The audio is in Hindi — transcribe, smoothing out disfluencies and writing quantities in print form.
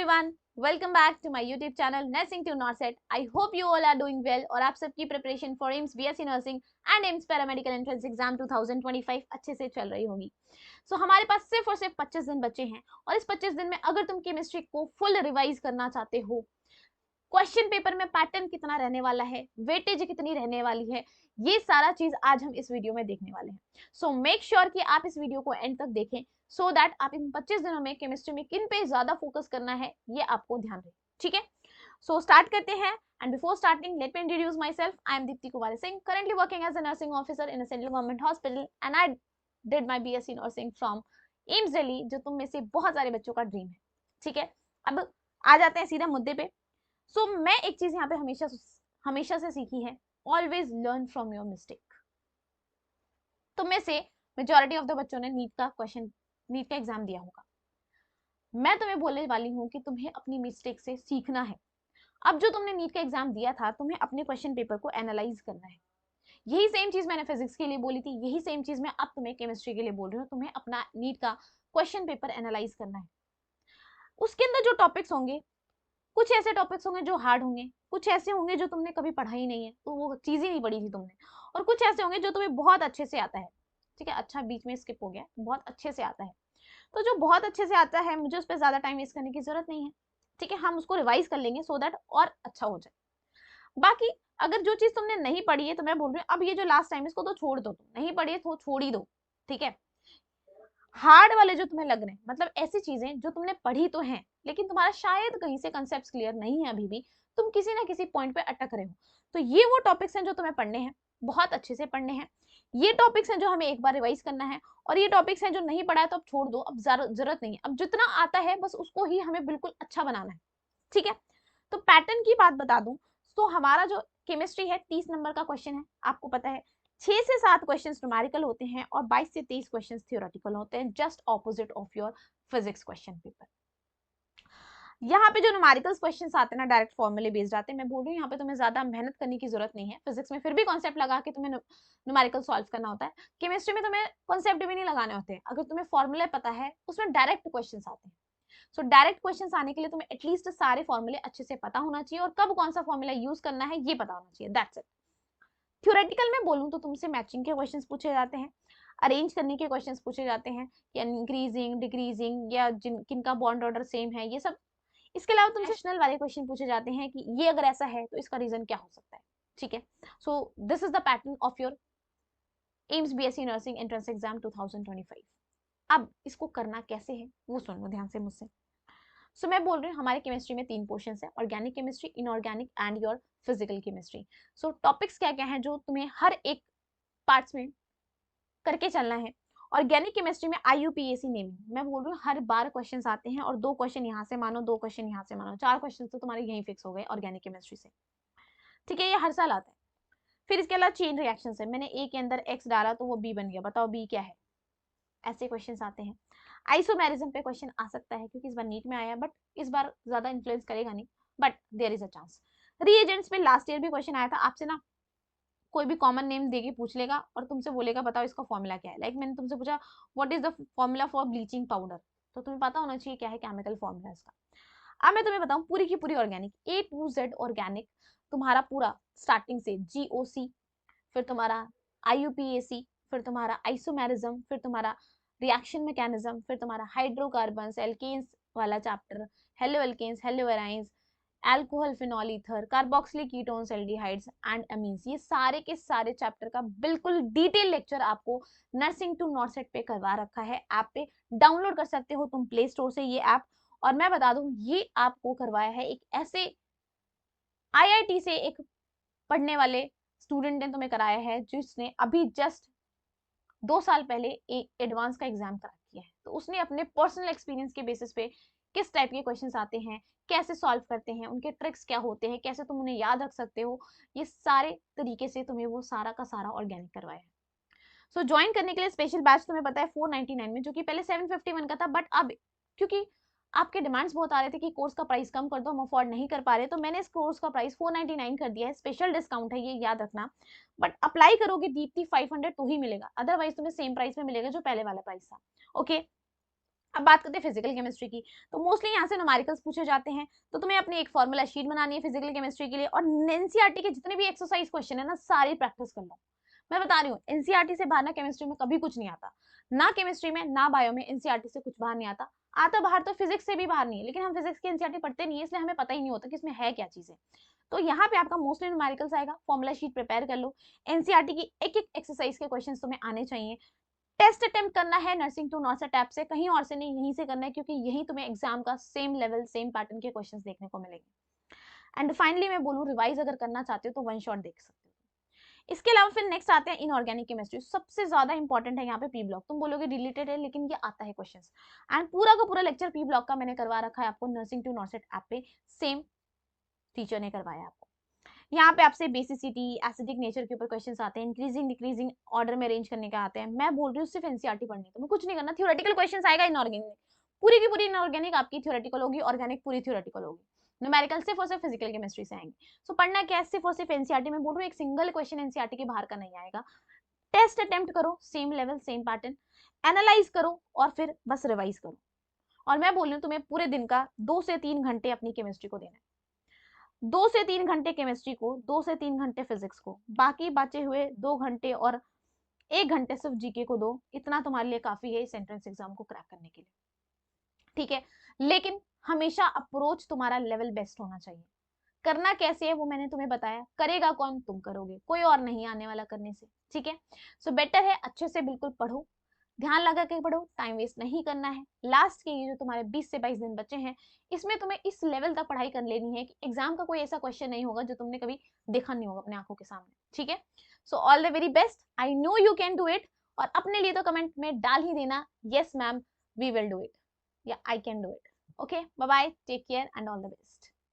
Everyone, welcome back to my YouTube channel nursing to NORCET. I hope you all are doing well और आप सबकी preparation for AIIMS BSc nursing and AIIMS paramedical entrance exam 2025 अच्छे से चल रही होगी। हमारे पास सिर्फ और सिर्फ 25 दिन बचे हैं और इस 25 दिन में अगर तुम केमिस्ट्री को फुल रिवाइज करना चाहते हो, क्वेश्चन पेपर में पैटर्न कितना रहने वाला है, वेटेज कितनी रहने वाली है, ये सारा चीज आज हम इस वीडियो में देखने वाले हैं। सो मेक श्योर कि आप इस वीडियो को एंड तक देखें सो दैट आप इन 25 दिनों में केमिस्ट्री में किन पे ज्यादा फोकस करना है ये आपको ध्यान रहे। ठीक है, सो स्टार्ट करते हैं। And before starting let me introduce myself. I am Deepti Kumari Singh, currently working as a nursing officer in a central government hospital and I did my BSc nursing from AIIMS Delhi, जो तुम में से बहुत सारे बच्चों का ड्रीम है। ठीक है, अब आ जाते हैं सीधा मुद्दे पे। मैं एक चीज यहाँ पे हमेशा से सीखी है, always learn from your mistake. तुम में से मेजॉरिटी ऑफ द बच्चों ने नीट का एग्जाम दिया होगा। मैं तुम्हें बोलने वाली हूँ कि तुम्हें अपनी मिस्टेक से सीखना है। अब जो तुमने नीट का एग्जाम दिया था, तुम्हें अपने क्वेश्चन पेपर को एनालाइज करना है। यही सेम चीज मैंने फिजिक्स के लिए बोली थी, यही सेम चीज मैं अब तुम्हें केमिस्ट्री के लिए बोल रही हूँ। तुम्हें अपना नीट का क्वेश्चन पेपर एनालाइज करना है। उसके अंदर जो टॉपिक्स होंगे, कुछ ऐसे टॉपिक्स होंगे जो हार्ड होंगे, कुछ ऐसे होंगे जो तुमने कभी पढ़ा ही नहीं है, तो वो चीज ही नहीं पढ़ी थी तुमने, और कुछ ऐसे होंगे जो तुम्हें बहुत अच्छे से आता है। ठीक है, अच्छा बीच में स्किप हो गया, बहुत अच्छे से आता है। तो जो बहुत अच्छे से आता है, मुझे उस पर ज्यादा टाइम वेस्ट करने की जरूरत नहीं है। ठीक है, हम उसको रिवाइज कर लेंगे सो दैट और अच्छा हो जाए। बाकी अगर जो चीज तुमने नहीं पढ़ी है तो मैं बोल रही हूँ अब ये जो लास्ट टाइम, इसको तो छोड़ दो, तुम नहीं पढ़ी है तो छोड़ ही दो। ठीक है, हार्ड वाले जो तुम्हें लग रहे हैं, मतलब ऐसी चीजें जो तुमने पढ़ी तो हैं लेकिन तुम्हारा शायद कहीं से कंसेप्ट क्लियर नहीं है, अभी भी तुम किसी ना किसी पॉइंट पे अटक रहे हो, तो ये वो टॉपिक्स हैं जो तुम्हें पढ़ने हैं, बहुत अच्छे से पढ़ने हैं। ये टॉपिक्स हैं जो हमें एक बार रिवाइज करना है, और ये टॉपिक्स हैं जो नहीं पढ़ा है तो अब छोड़ दो, अब जरूरत नहीं है। अब जितना आता है बस उसको ही हमें बिल्कुल अच्छा बनाना है। ठीक है, तो पैटर्न की बात बता दूं तो हमारा जो केमिस्ट्री है 30 नंबर का क्वेश्चन है, आपको पता है 6 से 7 क्वेश्चंस न्यूमेरिकल होते हैं और 22 से 23 क्वेश्चंस थ्योरेटिकल होते हैं, just opposite of your physics question paper. यहाँ पे जो न्यूमेरिकल्स क्वेश्चंस आते हैं ना, डायरेक्ट फॉर्मूले बेस्ड आते हैं। मैं बोल रही हूँ यहाँ पे तुम्हें ज्यादा मेहनत करने की जरूरत नहीं है। फिजिक्स में फिर भी कॉन्सेप्ट लगा के तुम्हें न्यूमेरिकल सॉल्व करना होता है, केमिस्ट्री में तुम्हें कॉन्सेप्ट भी नहीं लगाने होते। अगर तुम्हें फॉर्मूले पता है उसमें डायरेक्ट क्वेश्चन आते हैं। सो डायरेक्ट क्वेश्चंस आने के लिए तुम्हें एटलीस्ट सारे फॉर्मूले अच्छे से पता होना चाहिए और कब कौन सा फॉर्मूला यूज करना है ये पता होना चाहिए, दैट्स इट। थ्योरेटिकल में बोलूं तो तुमसे मैचिंग के क्वेश्चंस पूछे जाते हैं, अरेंज करने के क्वेश्चंस पूछे जाते हैं, या इंक्रीजिंग डिक्रीजिंग, या किनका बॉन्ड ऑर्डर सेम है, ये सब। इसके अलावा तुमसे रैशनल वाले क्वेश्चन पूछे जाते हैं कि ये अगर ऐसा है तो इसका रीजन क्या हो सकता है। ठीक है, so this is the pattern of your AIIMS BSc nursing entrance exam 2025। अब इसको करना कैसे है वो सुनो ध्यान से मुझसे। मैं बोल रही हूँ हमारे केमिस्ट्री में 3 पोर्शंस है, organic chemistry, inorganic and your physical chemistry. Topics क्या क्या हैं जो तुम्हें हर एक पार्ट्स में करके चलना है। ऑर्गेनिक केमिस्ट्री में IUPAC नेमिंग, मैं बोल रही हूँ हर बार क्वेश्चंस आते हैं और 2 क्वेश्चन यहाँ से मानो, 2 क्वेश्चन यहाँ से मानो, 4 क्वेश्चन तो तुम्हारे यहीं फिक्स हो गए ऑर्गेनिक केमिस्ट्री से। ठीक है, ये हर साल आता है। फिर इसके अलावा चेन रिएक्शन है, मैंने A के अंदर X डाला तो वो B बन गया, बताओ B क्या है, ऐसे क्वेश्चंस आते हैं। आइसोमेरिज्म पे क्वेश्चन आ सकता है क्योंकि इस बार नीट में आया, बट इस बार ज्यादा इन्फ्लुएंस करेगा नहीं, but there is a chance. Reagents पे लास्ट ईयर भी क्वेश्चन आया था, आपसे ना कोई भी कॉमन नेम देके पूछ लेगा और तुमसे बोलेगा बताओ इसका फॉर्मूला क्या है। लाइक मैंने तुमसे पूछा what is the formula for bleaching powder, तो तुम्हें पता होना चाहिए क्या है केमिकल फॉर्मूला इसका। अब मैं तुम्हें बताऊं पूरी की पूरी organic A to Z organic, तुम्हारा पूरा स्टार्टिंग से GOC, फिर तुम्हारा IUPAC, फिर तुम्हारा आइसोमेरिज्म, फिर तुम्हारा रिएक्शन मैकेनिज्म, फिर तुम्हारा हाइड्रोकार्बन्स, एल्केन्स वाला chapter, haloalkanes, haloarenes, alcohol, phenol, ether, carboxylic ketones, aldehydes and amines, ये सारे के सारे चैप्टर का बिल्कुल डिटेल लेक्चर आपको नर्सिंग टू नॉर्सेट पे करवा रखा है। ऐप पे डाउनलोड कर सकते हो तुम प्ले स्टोर से ये ऐप। और मैं बता दूं ये आपको करवाया है एक ऐसे IIT से एक पढ़ने वाले स्टूडेंट ने तुम्हें कराया है जिसने अभी जस्ट 2 साल पहले एडवांस का एग्जाम करा किया है। तो उसने अपने पर्सनल एक्सपीरियंस के बेसिस पे किस टाइप के क्वेश्चंस आते हैं, कैसे सॉल्व करते हैं, उनके ट्रिक्स क्या होते हैं, कैसे तुम उन्हें याद रख सकते हो, ये सारे तरीके से तुम्हें वो सारा का सारा ऑर्गेनिक करवाया है। ज्वाइन करने के लिए स्पेशल बैच तुम्हें पता है 499 में, जो कि पहले 751 का था, बट अब क्योंकि आपके डिमांड्स बहुत आ रहे थे कि कोर्स का प्राइस कम कर दो, हम अफोर्ड नहीं कर पा रहे, तो मैंने इस कोर्स का प्राइस 499 कर दिया है। स्पेशल डिस्काउंट है ये, याद रखना। बट अप्लाई करोगे दीप्ति 500 तो ही मिलेगा, अदरवाइज तुम्हें सेम प्राइस में मिलेगा जो पहले वाला प्राइस था। ओके, अब बात करते हैं फिजिकल केमिस्ट्री की, तो मोस्टली यहाँ से न्यूमेरिकल्स पूछे जाते हैं, तो तुम्हें अपनी एक फॉर्मूला शीट बनानी है फिजिकल केमिस्ट्री के लिए, और एनसीईआरटी के जितने भी एक्सरसाइज क्वेश्चन है ना सारी प्रैक्टिस कर लो। मैं बता रही हूँ एनसीईआरटी से बाहर ना केमिस्ट्री में कभी कुछ नहीं आता, ना केमिस्ट्री में ना बायो में एनसीईआरटी से कुछ बाहर नहीं आता। आता बाहर तो फिजिक्स से भी बाहर नहीं है, लेकिन हम फिजिक्स की एनसीईआरटी पढ़ते नहीं है, इसलिए हमें पता ही नहीं होता कि इसमें है क्या चीजें। तो यहाँ पे आपका मोस्टली न्यूमेरिकल्स आएगा, फॉर्मूला शीट प्रिपेयर कर लो, एनसीईआरटी की एक एक एक्सरसाइज के क्वेश्चंस तुम्हें आने चाहिए। टेस्ट अटेम्प्ट करना है नर्सिंग टू नॉर्सेट ऐप से, कहीं और से नहीं, यहीं से करना है, क्योंकि यही तुम्हें एग्जाम का सेम लेवल सेम पैटर्न के क्वेश्चंस देखने को मिलेंगे। एंड फाइनली मैं बोलूं रिवाइज अगर करना चाहते हो तो वन शॉट देख सकते हो। इसके अलावा फिर नेक्स्ट आते हैं इनऑर्गेनिक केमिस्ट्री, सबसे ज्यादा इंपॉर्टेंट है यहाँ पे पी ब्लॉक। तुम बोलोगे डिलीटेड है, लेकिन ये आता है क्वेश्चंस, एंड पूरा का पूरा लेक्चर पी ब्लॉक का मैंने करवा रखा है आपको नर्सिंग टू नॉर्सेट ऐप पे, सेम टीचर ने करवाया आपको। यहाँ पे आपसे बेसिसिटी एसिडिक नेचर के ऊपर क्वेश्चंस आते हैं, इंक्रीजिंग डिक्रीजिंग ऑर्डर में अरेंज करने का आते हैं। मैं बोल रही हूँ सिर्फ एनसीईआरटी पढ़नी है, तुम्हें कुछ नहीं करना, थ्योरेटिकल क्वेश्चंस आएगा इनऑर्गेनिक, पूरी की पूरी इनऑर्गेनिक आपकी थ्योरेटिकल होगी, ऑर्गेनिक पूरी थ्योरेटिकल होगी, न्यूमेरिकल सिर्फ और सिर्फ फिजिकल केमिस्ट्री से आएंगे। सो पढ़ना क्या है, सिर्फ और सिर्फ एनसीईआरटी में बोल रही हूँ, एक सिंगल क्वेश्चन एनसीईआरटी के बाहर का नहीं आएगा। टेस्ट अटेम्प्ट करो, same level same pattern, analyse करो और फिर बस रिवाइज करो। और मैं बोल रही हूँ तुम्हें पूरे दिन का 2 से 3 घंटे अपनी केमिस्ट्री को देना है, 2 से 3 घंटे केमिस्ट्री को, 2 से 3 घंटे फिजिक्स को, बाकी बचे हुए 2 घंटे और 1 घंटे सिर्फ जीके को दो। इतना तुम्हारे लिए काफी है इस एंट्रेंस एग्जाम को क्रैक करने के लिए, ठीक है। लेकिन हमेशा अप्रोच तुम्हारा लेवल बेस्ट होना चाहिए। करना कैसे है वो मैंने तुम्हें बताया, करेगा कौन, तुम करोगे, कोई और नहीं आने वाला करने से, ठीक है। सो बेटर है अच्छे से बिल्कुल पढ़ो, ध्यान लगा के पढ़ो, टाइम वेस्ट नहीं करना है। लास्ट के ये जो तुम्हारे 20 से 22 दिन बचे हैं, इसमें तुम्हें इस लेवल तक पढ़ाई कर लेनी है कि एग्जाम का कोई ऐसा क्वेश्चन नहीं होगा जो तुमने कभी देखा नहीं होगा अपने आंखों के सामने, ठीक है। So all the very best, I know you can do it. और अपने लिए तो कमेंट में डाल ही देना, yes ma'am we will do it या I can do it. Okay, bye bye, take care and all the best.